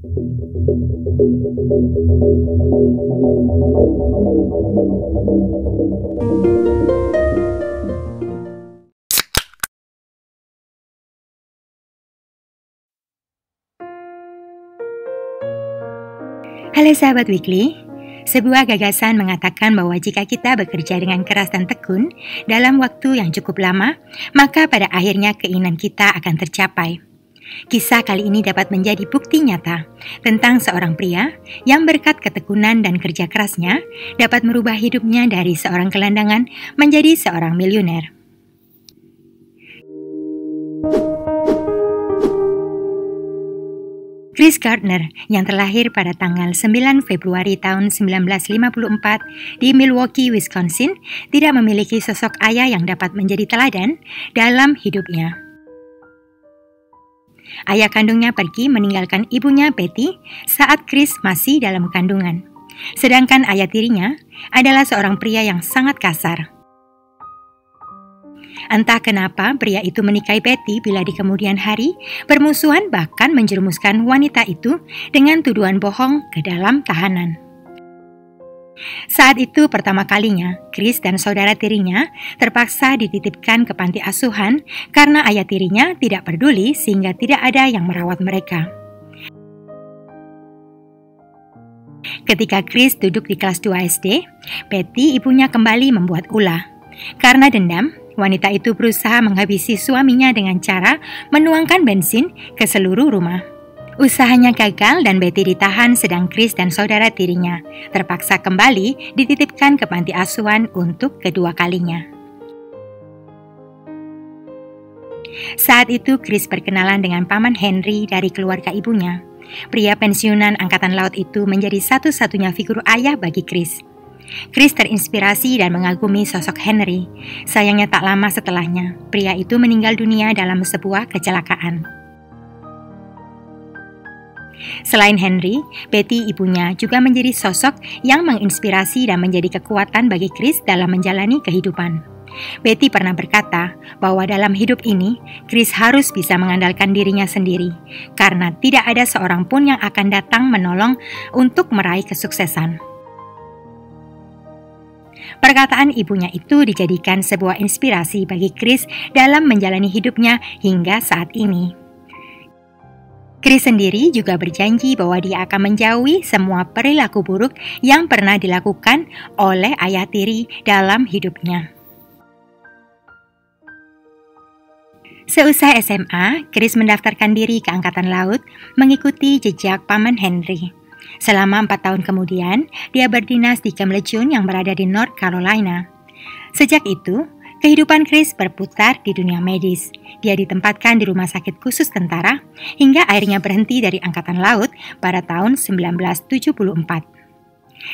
Halo sahabat Weekly, sebuah gagasan mengatakan bahwa jika kita bekerja dengan keras dan tekun dalam waktu yang cukup lama, maka pada akhirnya keinginan kita akan tercapai. Kisah kali ini dapat menjadi bukti nyata tentang seorang pria yang berkat ketekunan dan kerja kerasnya dapat merubah hidupnya dari seorang gelandangan menjadi seorang miliuner. Chris Gardner yang terlahir pada tanggal 9 Februari tahun 1954 di Milwaukee, Wisconsin, tidak memiliki sosok ayah yang dapat menjadi teladan dalam hidupnya. Ayah kandungnya pergi meninggalkan ibunya Betty saat Chris masih dalam kandungan. Sedangkan ayah tirinya adalah seorang pria yang sangat kasar. Entah kenapa pria itu menikahi Betty bila di kemudian hari bermusuhan bahkan menjerumuskan wanita itu dengan tuduhan bohong ke dalam tahanan. Saat itu pertama kalinya Chris dan saudara tirinya terpaksa dititipkan ke panti asuhan karena ayah tirinya tidak peduli sehingga tidak ada yang merawat mereka. Ketika Chris duduk di kelas 2 SD, Betty ibunya kembali membuat ulah. Karena dendam, wanita itu berusaha menghabisi suaminya dengan cara menuangkan bensin ke seluruh rumah. Usahanya gagal dan Betty ditahan sedang Chris dan saudara tirinya terpaksa kembali dititipkan ke panti asuhan untuk kedua kalinya. Saat itu Chris berkenalan dengan Paman Henry dari keluarga ibunya. Pria pensiunan angkatan laut itu menjadi satu-satunya figur ayah bagi Chris. Chris terinspirasi dan mengagumi sosok Henry. Sayangnya tak lama setelahnya, pria itu meninggal dunia dalam sebuah kecelakaan. Selain Henry, Betty ibunya juga menjadi sosok yang menginspirasi dan menjadi kekuatan bagi Chris dalam menjalani kehidupan. Betty pernah berkata bahwa dalam hidup ini, Chris harus bisa mengandalkan dirinya sendiri, karena tidak ada seorang pun yang akan datang menolong untuk meraih kesuksesan. Perkataan ibunya itu dijadikan sebuah inspirasi bagi Chris dalam menjalani hidupnya hingga saat ini. Chris sendiri juga berjanji bahwa dia akan menjauhi semua perilaku buruk yang pernah dilakukan oleh ayah tiri dalam hidupnya. Seusai SMA, Chris mendaftarkan diri ke Angkatan Laut mengikuti jejak Paman Henry. Selama 4 tahun kemudian, dia berdinas di Camp Lejeune yang berada di North Carolina. Sejak itu, kehidupan Chris berputar di dunia medis. Dia ditempatkan di rumah sakit khusus tentara hingga akhirnya berhenti dari Angkatan Laut pada tahun 1974.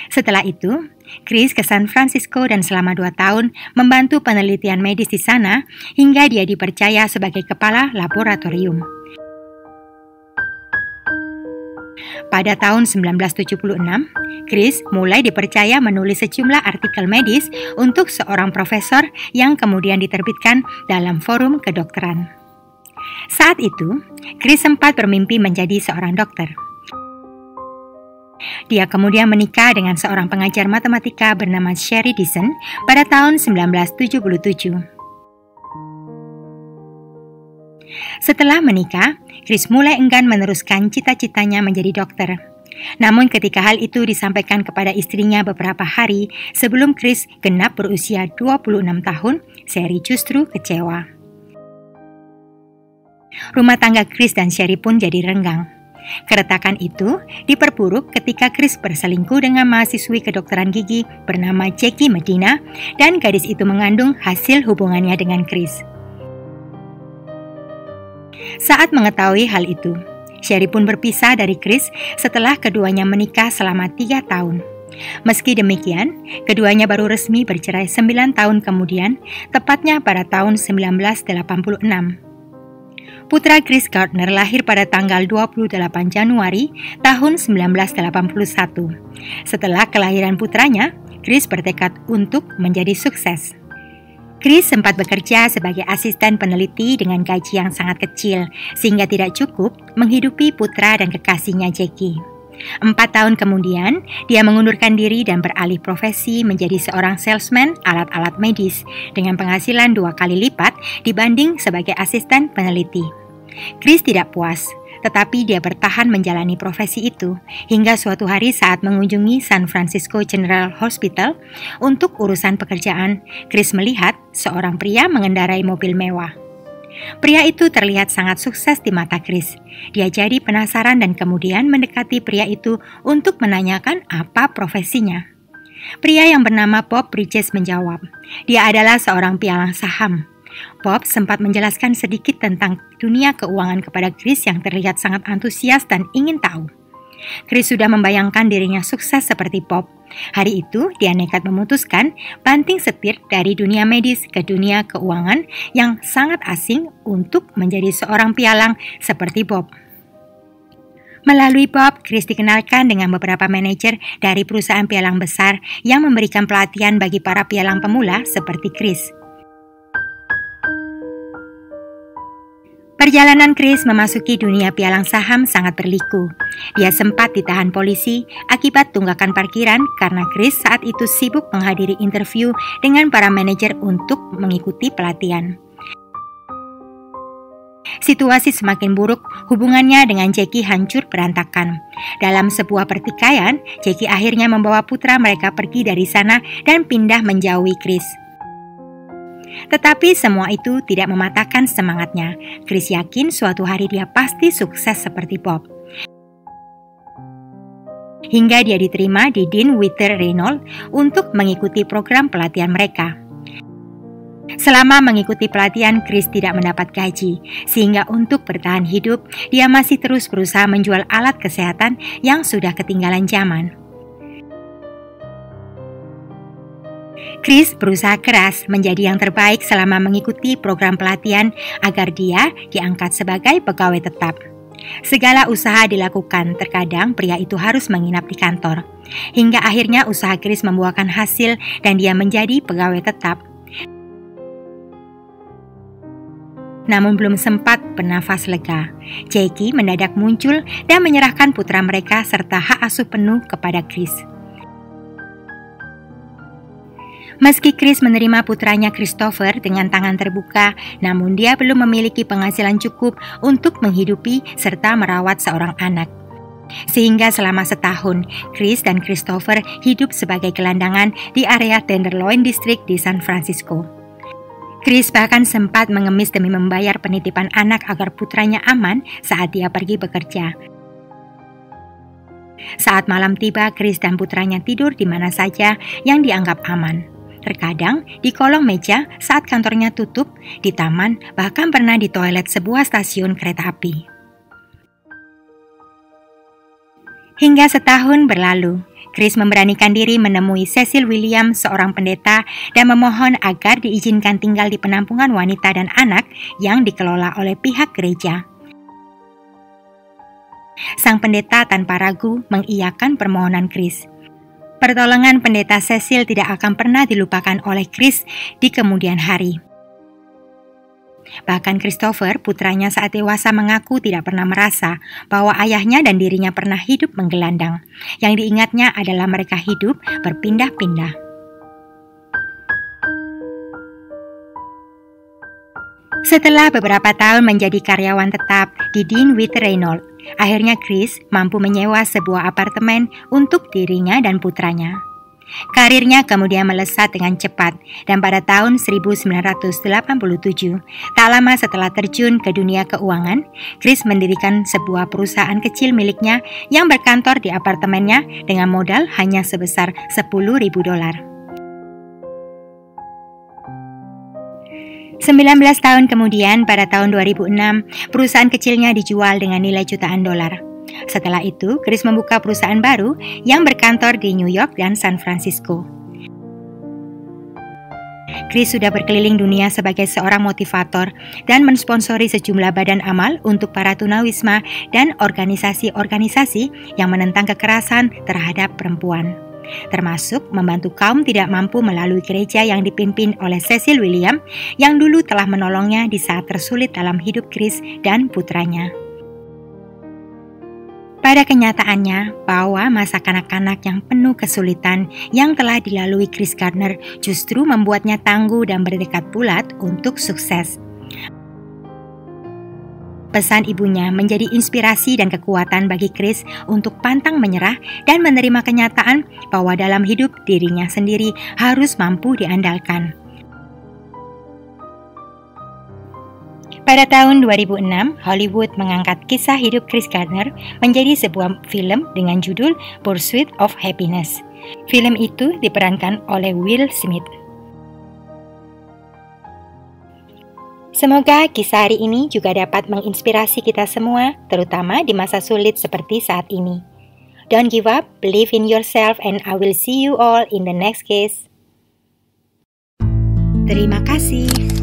Setelah itu, Chris ke San Francisco dan selama 2 tahun membantu penelitian medis di sana hingga dia dipercaya sebagai kepala laboratorium. Pada tahun 1976, Chris mulai dipercaya menulis sejumlah artikel medis untuk seorang profesor yang kemudian diterbitkan dalam forum kedokteran. Saat itu, Chris sempat bermimpi menjadi seorang dokter. Dia kemudian menikah dengan seorang pengajar matematika bernama Sherry Dixon pada tahun 1977. Setelah menikah, Chris mulai enggan meneruskan cita-citanya menjadi dokter. Namun ketika hal itu disampaikan kepada istrinya beberapa hari sebelum Chris genap berusia 26 tahun, Sherry justru kecewa. Rumah tangga Chris dan Sherry pun jadi renggang. Keretakan itu diperburuk ketika Chris berselingkuh dengan mahasiswi kedokteran gigi bernama Jackie Medina dan gadis itu mengandung hasil hubungannya dengan Chris. Saat mengetahui hal itu, Sherry pun berpisah dari Chris setelah keduanya menikah selama 3 tahun. Meski demikian, keduanya baru resmi bercerai 9 tahun kemudian, tepatnya pada tahun 1986. Putra Chris Gardner lahir pada tanggal 28 Januari tahun 1981. Setelah kelahiran putranya, Chris bertekad untuk menjadi sukses. Chris sempat bekerja sebagai asisten peneliti dengan gaji yang sangat kecil, sehingga tidak cukup menghidupi putra dan kekasihnya Jackie. 4 tahun kemudian, dia mengundurkan diri dan beralih profesi menjadi seorang salesman alat-alat medis dengan penghasilan 2 kali lipat dibanding sebagai asisten peneliti. Chris tidak puas, tetapi dia bertahan menjalani profesi itu hingga suatu hari saat mengunjungi San Francisco General Hospital untuk urusan pekerjaan, Chris melihat seorang pria mengendarai mobil mewah. Pria itu terlihat sangat sukses di mata Chris. Dia jadi penasaran dan kemudian mendekati pria itu untuk menanyakan apa profesinya. Pria yang bernama Bob Bridges menjawab, dia adalah seorang pialang saham. Bob sempat menjelaskan sedikit tentang dunia keuangan kepada Chris yang terlihat sangat antusias dan ingin tahu. Chris sudah membayangkan dirinya sukses seperti Bob. Hari itu dia nekat memutuskan banting setir dari dunia medis ke dunia keuangan yang sangat asing untuk menjadi seorang pialang seperti Bob. Melalui Bob, Chris dikenalkan dengan beberapa manajer dari perusahaan pialang besar yang memberikan pelatihan bagi para pialang pemula seperti Chris. Perjalanan Chris memasuki dunia pialang saham sangat berliku. Dia sempat ditahan polisi akibat tunggakan parkiran karena Chris saat itu sibuk menghadiri interview dengan para manajer untuk mengikuti pelatihan. Situasi semakin buruk, hubungannya dengan Jackie hancur berantakan. Dalam sebuah pertikaian, Jackie akhirnya membawa putra mereka pergi dari sana dan pindah menjauhi Chris. Tetapi semua itu tidak mematahkan semangatnya. Chris yakin suatu hari dia pasti sukses seperti Bob. Hingga dia diterima di Dean Witter Reynolds untuk mengikuti program pelatihan mereka. Selama mengikuti pelatihan, Chris tidak mendapat gaji, sehingga untuk bertahan hidup, dia masih terus berusaha menjual alat kesehatan yang sudah ketinggalan zaman. Chris berusaha keras menjadi yang terbaik selama mengikuti program pelatihan agar dia diangkat sebagai pegawai tetap. Segala usaha dilakukan, terkadang pria itu harus menginap di kantor. Hingga akhirnya usaha Chris membuahkan hasil dan dia menjadi pegawai tetap. Namun belum sempat bernafas lega, Jackie mendadak muncul dan menyerahkan putra mereka serta hak asuh penuh kepada Chris. Meski Chris menerima putranya Christopher dengan tangan terbuka, namun dia belum memiliki penghasilan cukup untuk menghidupi serta merawat seorang anak. Sehingga selama setahun, Chris dan Christopher hidup sebagai gelandangan di area Tenderloin District di San Francisco. Chris bahkan sempat mengemis demi membayar penitipan anak agar putranya aman saat dia pergi bekerja. Saat malam tiba, Chris dan putranya tidur di mana saja yang dianggap aman. Terkadang di kolong meja saat kantornya tutup, di taman, bahkan pernah di toilet sebuah stasiun kereta api. Hingga setahun berlalu, Chris memberanikan diri menemui Cecil Williams, seorang pendeta, dan memohon agar diizinkan tinggal di penampungan wanita dan anak yang dikelola oleh pihak gereja. Sang pendeta tanpa ragu mengiyakan permohonan Chris. Pertolongan pendeta Cecil tidak akan pernah dilupakan oleh Chris di kemudian hari. Bahkan Christopher, putranya saat dewasa, mengaku tidak pernah merasa bahwa ayahnya dan dirinya pernah hidup menggelandang. Yang diingatnya adalah mereka hidup berpindah-pindah. Setelah beberapa tahun menjadi karyawan tetap di Dean Witter Reynolds, akhirnya Chris mampu menyewa sebuah apartemen untuk dirinya dan putranya. Karirnya kemudian melesat dengan cepat dan pada tahun 1987, tak lama setelah terjun ke dunia keuangan, Chris mendirikan sebuah perusahaan kecil miliknya yang berkantor di apartemennya dengan modal hanya sebesar $10.000. 19 tahun kemudian, pada tahun 2006, perusahaan kecilnya dijual dengan nilai jutaan dolar. Setelah itu, Chris membuka perusahaan baru yang berkantor di New York dan San Francisco. Chris sudah berkeliling dunia sebagai seorang motivator dan mensponsori sejumlah badan amal untuk para tunawisma dan organisasi-organisasi yang menentang kekerasan terhadap perempuan. termasuk membantu kaum tidak mampu melalui gereja yang dipimpin oleh Cecil William yang dulu telah menolongnya di saat tersulit dalam hidup Chris dan putranya. Pada kenyataannya, bahwa masa kanak-kanak yang penuh kesulitan yang telah dilalui Chris Gardner justru membuatnya tangguh dan bertekad bulat untuk sukses. Pesan ibunya menjadi inspirasi dan kekuatan bagi Chris untuk pantang menyerah dan menerima kenyataan bahwa dalam hidup dirinya sendiri harus mampu diandalkan. Pada tahun 2006, Hollywood mengangkat kisah hidup Chris Gardner menjadi sebuah film dengan judul Pursuit of Happiness. Film itu diperankan oleh Will Smith. Semoga kisah hari ini juga dapat menginspirasi kita semua, terutama di masa sulit seperti saat ini. Don't give up, believe in yourself, and I will see you all in the next case. Terima kasih.